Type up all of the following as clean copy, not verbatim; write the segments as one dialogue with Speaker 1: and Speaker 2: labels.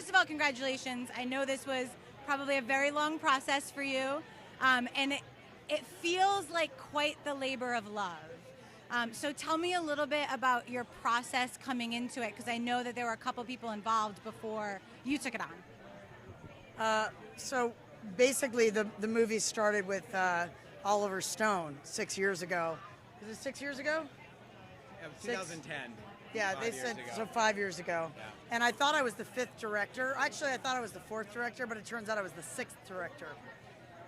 Speaker 1: first of all, congratulations. I know this was probably a very long process for you, and it feels like quite the labor of love. So tell me a little bit about your process coming into it, because I know that there were a couple people involved before you took it on.
Speaker 2: So basically, the movie started with Oliver Stone 6 years ago. Was it 6 years ago?
Speaker 3: Yeah, 2010.
Speaker 2: Yeah, they said so 5 years ago.
Speaker 3: Yeah.
Speaker 2: And I thought I was the 5th director. Actually, I thought I was the 4th director, but it turns out I was the 6th director.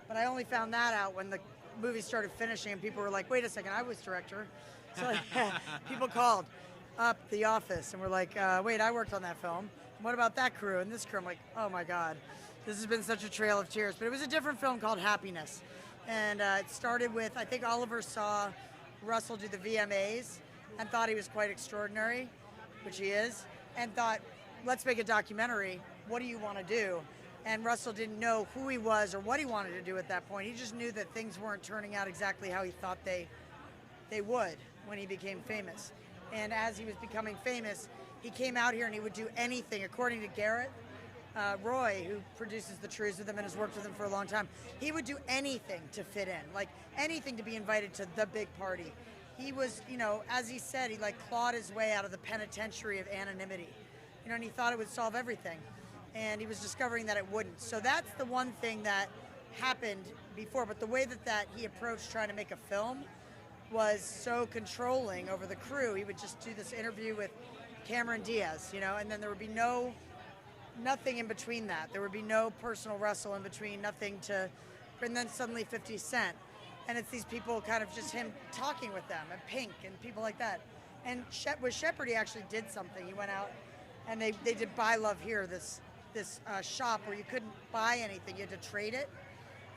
Speaker 2: But I only found that out when the movie started finishing and people were like, wait a second, I was director. So people called up the office and were like, wait, I worked on that film. What about that crew and this crew? I'm like, oh my God, this has been such a trail of tears. But it was a different film called Happiness. And it started with, I think Oliver saw Russell do the VMAs and thought he was quite extraordinary, which he is, and thought, let's make a documentary. What do you want to do? And Russell didn't know who he was or what he wanted to do at that point. He just knew that things weren't turning out exactly how he thought they would when he became famous. And as he was becoming famous, he came out here and he would do anything. According to Garrett Roy, who produces The Trues with him and has worked with him for a long time, he would do anything to fit in, like anything to be invited to the big party. He was, as he said, he like clawed his way out of the penitentiary of anonymity, and he thought it would solve everything. And he was discovering that it wouldn't. So that's the one thing that happened before. But the way that he approached trying to make a film was so controlling over the crew. He would just do this interview with Cameron Diaz, and then there would be nothing in between that. There would be no personal wrestle in between, and then suddenly 50 Cent. And it's these people kind of just him talking with them, and Pink and people like that. And with Shepard, he actually did something. He went out and they did Buy Love Here, this shop where you couldn't buy anything, you had to trade it.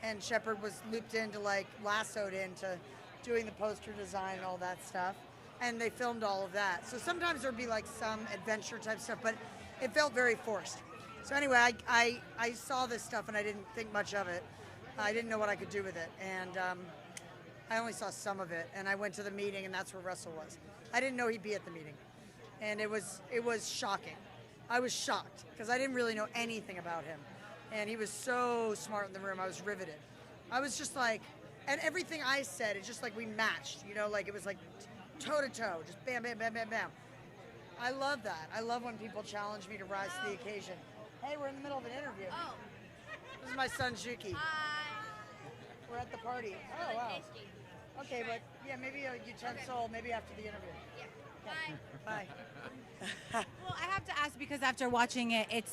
Speaker 2: And Shepard was looped into, lassoed into doing the poster design and all that stuff. And they filmed all of that. So sometimes there'd be some adventure type stuff, but it felt very forced. So anyway, I saw this stuff and I didn't think much of it. I didn't know what I could do with it. And I only saw some of it. And I went to the meeting and that's where Russell was. I didn't know he'd be at the meeting. And it was shocking. I was shocked because I didn't really know anything about him. And he was so smart in the room. I was riveted. I was just and everything I said, it's just we matched, it was toe to toe, just bam, bam, bam, bam, bam. I love that. I love when people challenge me to rise to the occasion. Hey, we're in the middle of an interview.
Speaker 4: Oh.
Speaker 2: This is my son, Juki.
Speaker 4: Hi.
Speaker 2: We're at the party. Oh, wow.
Speaker 4: Tasty.
Speaker 2: Okay, but yeah, maybe a utensil, maybe after the interview.
Speaker 4: Yeah.
Speaker 2: Bye.
Speaker 1: Well, I have to ask because after watching it,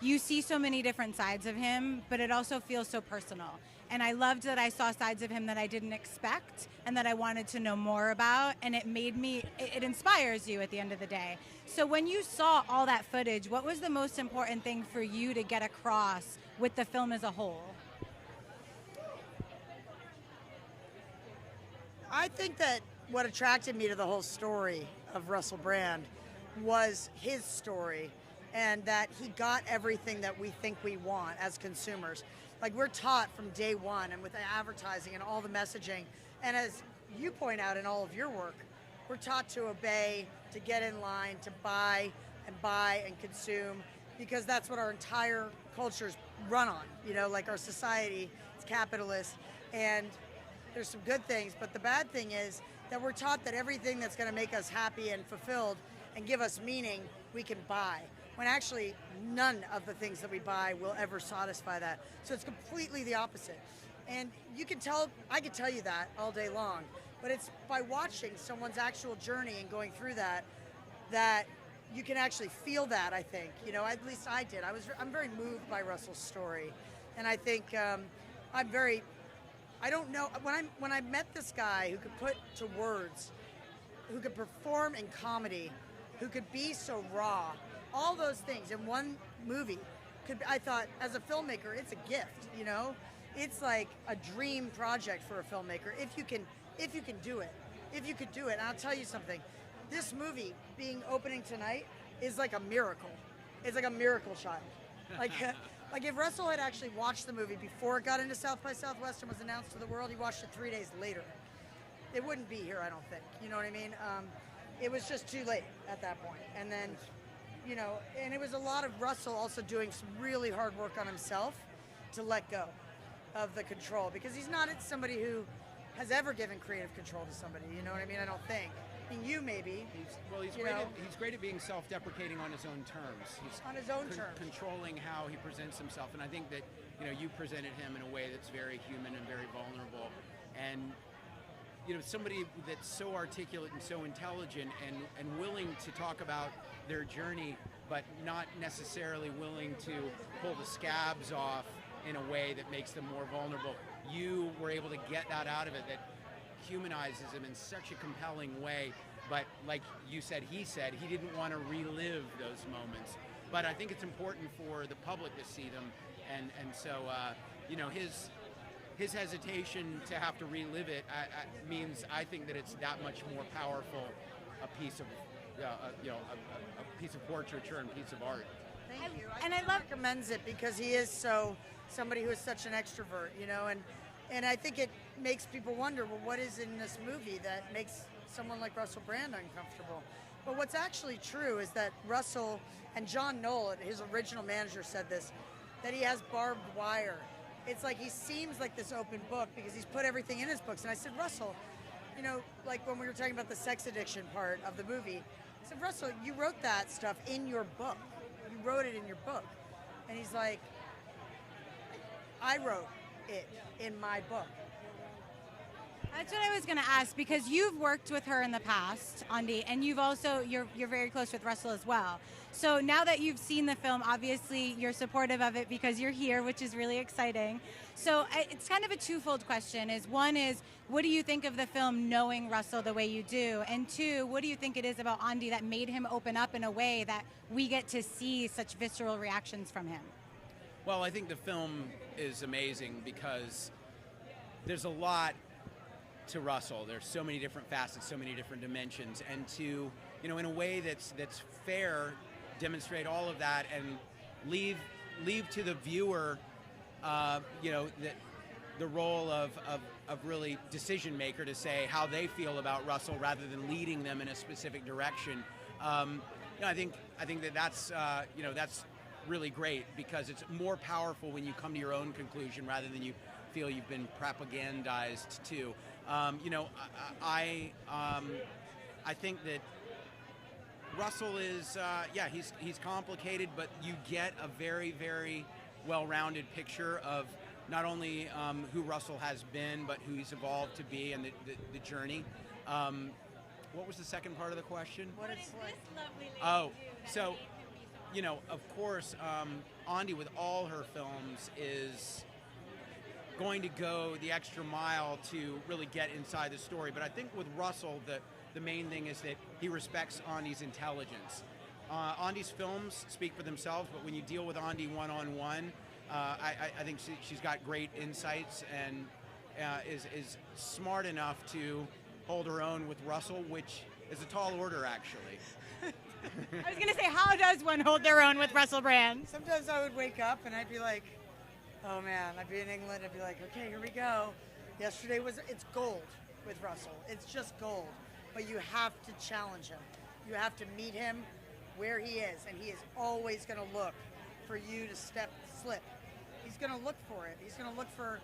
Speaker 1: you see so many different sides of him, but it also feels so personal. And I loved that I saw sides of him that I didn't expect and that I wanted to know more about, and it inspires you at the end of the day. So when you saw all that footage, what was the most important thing for you to get across with the film as a whole?
Speaker 2: I think that what attracted me to the whole story of Russell Brand was his story, and that he got everything that we think we want as consumers. We're taught from day one, and with the advertising and all the messaging, and as you point out in all of your work, we're taught to obey, to get in line, to buy and consume, because that's what our entire culture's run on. Our society is capitalist, and there's some good things, but the bad thing is that we're taught that everything that's going to make us happy and fulfilled and give us meaning, we can buy. When actually none of the things that we buy will ever satisfy that. So it's completely the opposite. And I could tell you that all day long, but it's by watching someone's actual journey and going through that you can actually feel that, I think. At least I did. I'm very moved by Russell's story. And I think I don't know, when I met this guy who could put to words, who could perform in comedy, who could be so raw, all those things in one movie, I thought, as a filmmaker, it's a gift, It's like a dream project for a filmmaker, if you can do it. If you could do it, and I'll tell you something, this movie being opening tonight is like a miracle. It's like a miracle child. If Russell had actually watched the movie before it got into South by Southwest and was announced to the world, he watched it 3 days later. It wouldn't be here, I don't think. You know what I mean? It was just too late at that point. And then you know, and it was a lot of Russell also doing some really hard work on himself to let go of the control, because he's not somebody who has ever given creative control to somebody, you know what I mean? I don't think. I mean, you maybe.
Speaker 3: He's great at being self-deprecating on his own terms. He's
Speaker 2: on his own terms.
Speaker 3: Controlling how he presents himself, and I think that, you know, you presented him in a way that's very human and very vulnerable, and you know, somebody that's so articulate and so intelligent and willing to talk about their journey, but not necessarily willing to pull the scabs off in a way that makes them more vulnerable. You were able to get that out of it, that humanizes him in such a compelling way. But like you said, he didn't want to relive those moments. But I think it's important for the public to see them, and so you know, his hesitation to have to relive it means, I think, that it's that much more powerful a piece of a piece of portraiture and piece of art.
Speaker 2: Thank you.
Speaker 1: And I love
Speaker 2: recommends it because he is somebody who is such an extrovert, you know, and I think it makes people wonder, well, what is in this movie that makes someone like Russell Brand uncomfortable? But what's actually true is that Russell, and John Knoll, his original manager, said this, that he has barbed wire. It's like he seems like this open book because he's put everything in his books. And I said, Russell, you know, like when we were talking about the sex addiction part of the movie, I said, Russell, you wrote that stuff in your book. You wrote it in your book. And he's like, I wrote it in my book.
Speaker 1: That's what I was going to ask, because you've worked with her in the past, Ondi, and you're very close with Russell as well. So now that you've seen the film, obviously you're supportive of it because you're here, which is really exciting. So it's kind of a twofold question. One is, what do you think of the film knowing Russell the way you do? And two, what do you think it is about Ondi that made him open up in a way that we get to see such visceral reactions from him?
Speaker 3: Well, I think the film is amazing because there's a lot to Russell. There's so many different facets, so many different dimensions, and to, you know, in a way that's fair, demonstrate all of that and leave to the viewer, you know, the role of really decision maker to say how they feel about Russell rather than leading them in a specific direction. You know, I think that's you know, that's really great because it's more powerful when you come to your own conclusion rather than you feel you've been propagandized to. You know, I think that Russell is, yeah, he's complicated, but you get a very, very well-rounded picture of not only who Russell has been, but who he's evolved to be and the journey. What was the second part of the question?
Speaker 1: What is this lovely lady
Speaker 3: so, you know, of course, Ondi with all her films is going to go the extra mile to really get inside the story. But I think with Russell, the main thing is that he respects Ondi's intelligence. Ondi's films speak for themselves, but when you deal with Ondi one-on-one, I think she's got great insights and is smart enough to hold her own with Russell, which is a tall order, actually.
Speaker 1: I was going to say, how does one hold their own with Russell Brand?
Speaker 2: Sometimes I would wake up and I'd be like, oh man, I'd be in England, I'd be like, okay, here we go. Yesterday it's gold with Russell. It's just gold. But you have to challenge him. You have to meet him where he is, and he is always going to look for you to slip. He's going to look for it. He's going to look for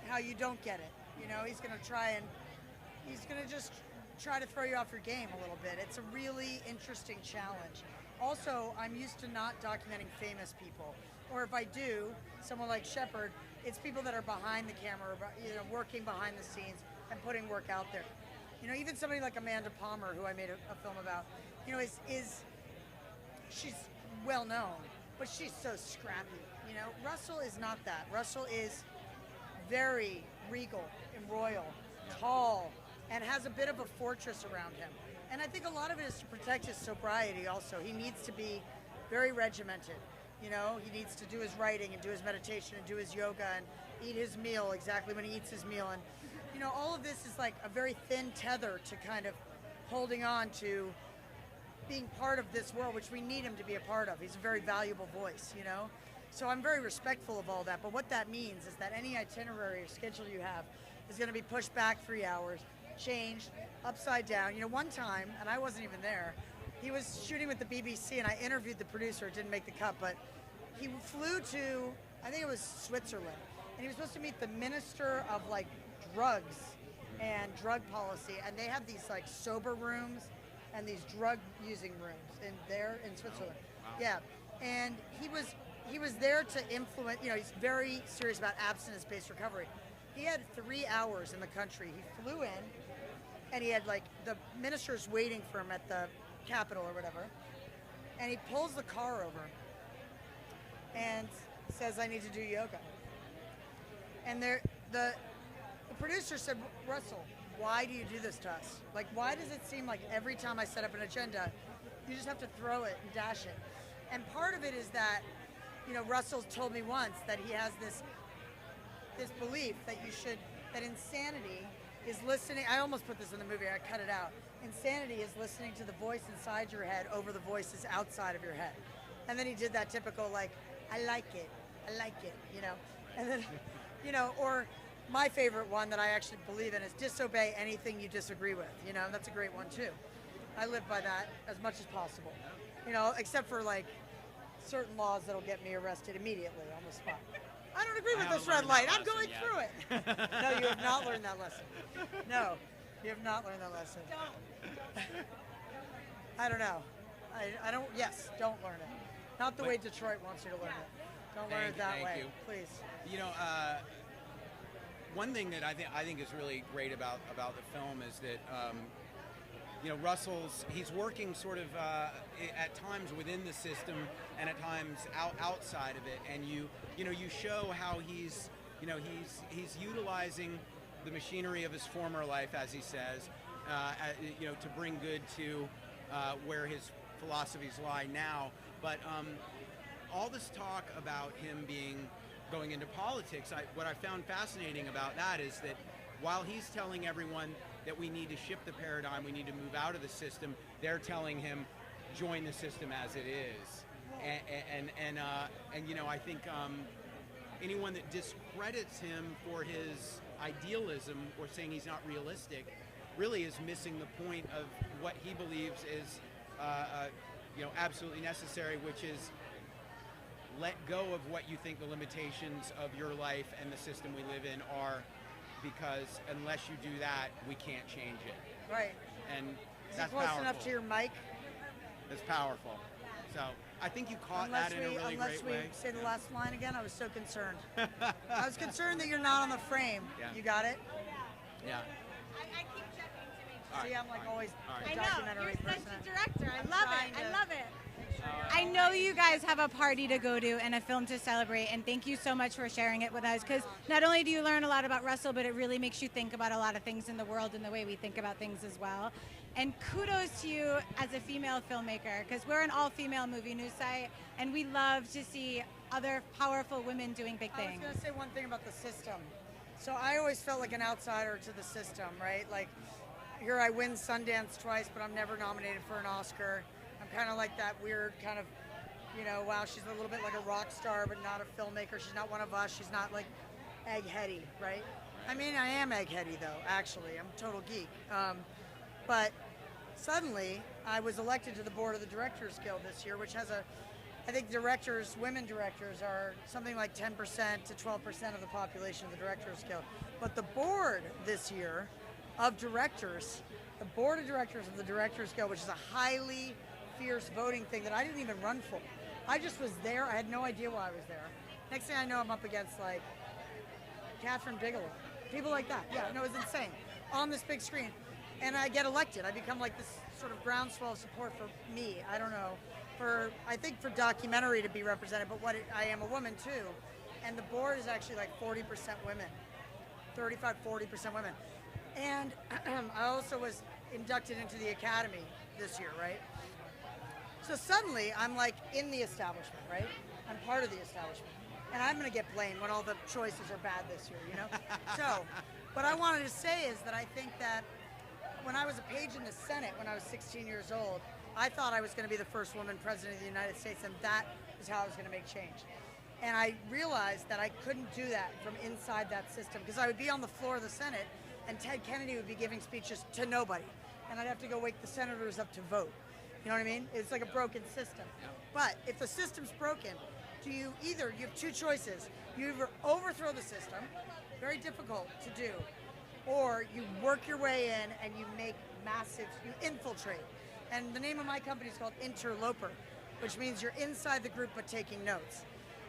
Speaker 2: how you don't get it. You know, he's going to just try to throw you off your game a little bit. It's a really interesting challenge. Also, I'm used to not documenting famous people. Or if I do, someone like Shepard, it's people that are behind the camera, you know, working behind the scenes and putting work out there. You know, even somebody like Amanda Palmer, who I made a film about, you know, she's well known, but she's so scrappy. You know, Russell is not that. Russell is very regal and royal, tall, and has a bit of a fortress around him. And I think a lot of it is to protect his sobriety also. He needs to be very regimented. You know, he needs to do his writing and do his meditation and do his yoga and eat his meal exactly when he eats his meal. And, you know, all of this is like a very thin tether to kind of holding on to being part of this world, which we need him to be a part of. He's a very valuable voice, you know? So I'm very respectful of all that. But what that means is that any itinerary or schedule you have is going to be pushed back 3 hours, changed, upside down. You know, one time, and I wasn't even there, he was shooting with the BBC, and I interviewed the producer. It didn't make the cut, but he flew to, I think it was Switzerland, and he was supposed to meet the minister of like drugs and drug policy, and they have these like sober rooms and these drug using rooms in Switzerland.
Speaker 3: Oh, wow.
Speaker 2: Yeah, and he was there to influence. You know, he's very serious about abstinence-based recovery. He had 3 hours in the country. He flew in, and he had like the ministers waiting for him at the Capitol or whatever, and he pulls the car over and says, "I need to do yoga." And the producer said, "Russell, why do you do this to us? Like, why does it seem like every time I set up an agenda, you just have to throw it and dash it?" And part of it is that, you know, Russell told me once that he has this belief that that insanity is listening. I almost put this in the movie, I cut it out. Insanity is listening to the voice inside your head over the voices outside of your head. And then he did that typical, like, I like it, you know? And then, you know, or my favorite one that I actually believe in is disobey anything you disagree with, you know? That's a great one too. I live by that as much as possible, you know, except for like certain laws that'll get me arrested immediately on the spot. I don't agree with this red light. I'm going through it. No, you have not learned that lesson. No, you have not learned that lesson. Don't. I don't know. I don't. Yes, don't learn it. Not the way Detroit wants you to learn it. Don't learn it that way, please.
Speaker 3: You know, one thing that I think is really great about the film is that you know, he's working sort of at times within the system and at times outside of it, and you show how he's utilizing the machinery of his former life, as he says, you know, to bring good to where his philosophies lie now. But all this talk about him going into politics, what I found fascinating about that is that while he's telling everyone that we need to shift the paradigm, we need to move out of the system, they're telling him, join the system as it is. And you know, I think anyone that discredits him for his idealism or saying he's not realistic really is missing the point of what he believes is you know, absolutely necessary, which is let go of what you think the limitations of your life and the system we live in are, because unless you do that, we can't change it.
Speaker 2: Right.
Speaker 3: And
Speaker 2: Is
Speaker 3: that's
Speaker 2: it close
Speaker 3: powerful.
Speaker 2: enough to your mic?
Speaker 3: That's powerful. So I think you caught that in a really great way.
Speaker 2: Unless we say the last line again, I was so concerned. I was concerned that you're not on the frame.
Speaker 3: Yeah.
Speaker 2: You got it?
Speaker 3: Yeah.
Speaker 1: I keep checking to make
Speaker 2: See, I'm like always
Speaker 3: All
Speaker 2: a
Speaker 1: I know,
Speaker 2: documentary
Speaker 1: you're
Speaker 2: person.
Speaker 1: such a director. I
Speaker 2: I'm
Speaker 1: love
Speaker 2: trying
Speaker 1: it.
Speaker 2: to
Speaker 1: I love it. I know you guys have a party to go to and a film to celebrate, and thank you so much for sharing it with us, because not only do you learn a lot about Russell, but it really makes you think about a lot of things in the world and the way we think about things as well. And kudos to you as a female filmmaker, because we're an all-female movie news site, and we love to see other powerful women doing big things.
Speaker 2: I was going to say one thing about the system. So I always felt like an outsider to the system, right? Like, here I win Sundance twice, but I'm never nominated for an Oscar. I'm kind of like that weird kind of, you know, wow, she's a little bit like a rock star, but not a filmmaker. She's not one of us. She's not like eggheady, right? I mean, I am eggheady though, actually. I'm a total geek. But suddenly, I was elected to the board of the Directors Guild this year, which has I think women directors are something like 10% to 12% of the population of the Directors Guild. But the board this year of directors, the board of directors of the Directors Guild, which is a highly fierce voting thing that I didn't even run for. I just was there. I had no idea why I was there. Next thing I know, I'm up against like Catherine Bigelow, people like that. Yeah, no, it was insane on this big screen. And I get elected. I become like this sort of groundswell of support for me. I don't know, I think for documentary to be represented, but I am a woman too. And the board is actually like 40% women, 35, 40% women. And I also was inducted into the Academy this year, right? So suddenly I'm like in the establishment, right? I'm part of the establishment. And I'm going to get blamed when all the choices are bad this year, you know? So what I wanted to say is that I think that when I was a page in the Senate when I was 16 years old, I thought I was going to be the first woman president of the United States, and that is how I was going to make change. And I realized that I couldn't do that from inside that system, because I would be on the floor of the Senate and Ted Kennedy would be giving speeches to nobody. And I'd have to go wake the senators up to vote. You know what I mean? It's like a broken system.
Speaker 3: Yeah.
Speaker 2: But if the system's broken, you have two choices. You either overthrow the system, very difficult to do, or you work your way in and you make you infiltrate. And the name of my company is called Interloper, which means you're inside the group but taking notes.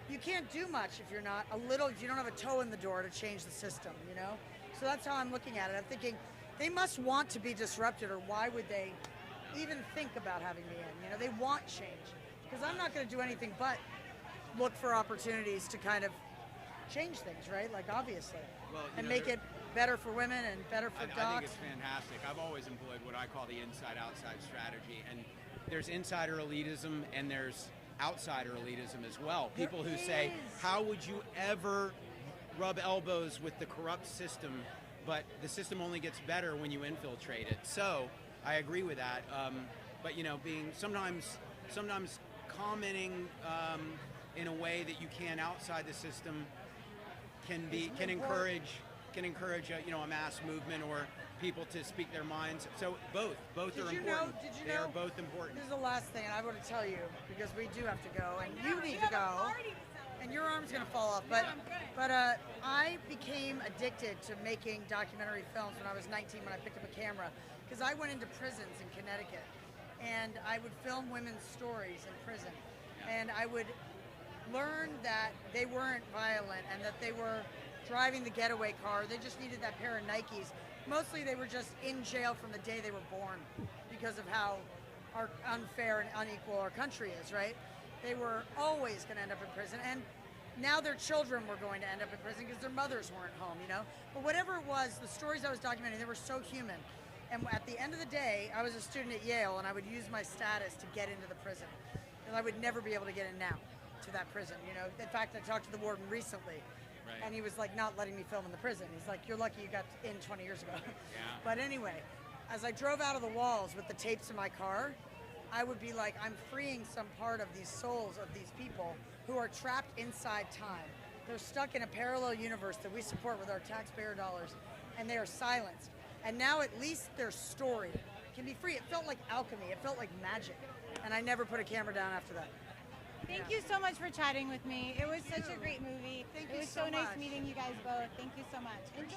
Speaker 2: You can't do much if you don't have a toe in the door to change the system, you know? So that's how I'm looking at it. I'm thinking, they must want to be disrupted, or why would they even think about having me in? You know, they want change. Because I'm not going to do anything but look for opportunities to kind of change things, right? Like, obviously.
Speaker 3: Well,
Speaker 2: and make it better for women and better for docs.
Speaker 3: I think it's fantastic. I've always employed what I call the inside-outside strategy. And there's insider elitism and there's outsider elitism as well. People who say, how would you ever rub elbows with the corrupt system, but the system only gets better when you infiltrate it. So I agree with that. But, you know, being sometimes commenting in a way that you can outside the system can encourage a mass movement or people to speak their minds. So both are important. They are both important.
Speaker 2: This is the last thing, and I want to tell you, because we do have to go, and you need to go, and your arm's going to fall off. But I became addicted to making documentary films when I was 19 when I picked up a camera, because I went into prisons in Connecticut, and I would film women's stories in prison, and I would learn that they weren't violent and that they were driving the getaway car. They just needed that pair of Nikes. Mostly they were just in jail from the day they were born because of how unfair and unequal our country is, right? They were always going to end up in prison, and now their children were going to end up in prison because their mothers weren't home, you know? But whatever it was, the stories I was documenting, they were so human. And at the end of the day, I was a student at Yale, and I would use my status to get into the prison. And I would never be able to get in now to that prison, you know? In fact, I talked to the warden recently. Right. And he was like not letting me film in the prison. He's like, you're lucky you got in 20 years ago.
Speaker 3: Yeah.
Speaker 2: But anyway, as I drove out of the walls with the tapes in my car, I would be like, I'm freeing some part of these souls of these people who are trapped inside time. They're stuck in a parallel universe that we support with our taxpayer dollars, and they are silenced. And now at least their story can be free. It felt like alchemy. It felt like magic. And I never put a camera down after that.
Speaker 1: Thank you so much for chatting with me. It was such a great movie. It was so nice meeting you guys both. Thank you so much. Enjoy.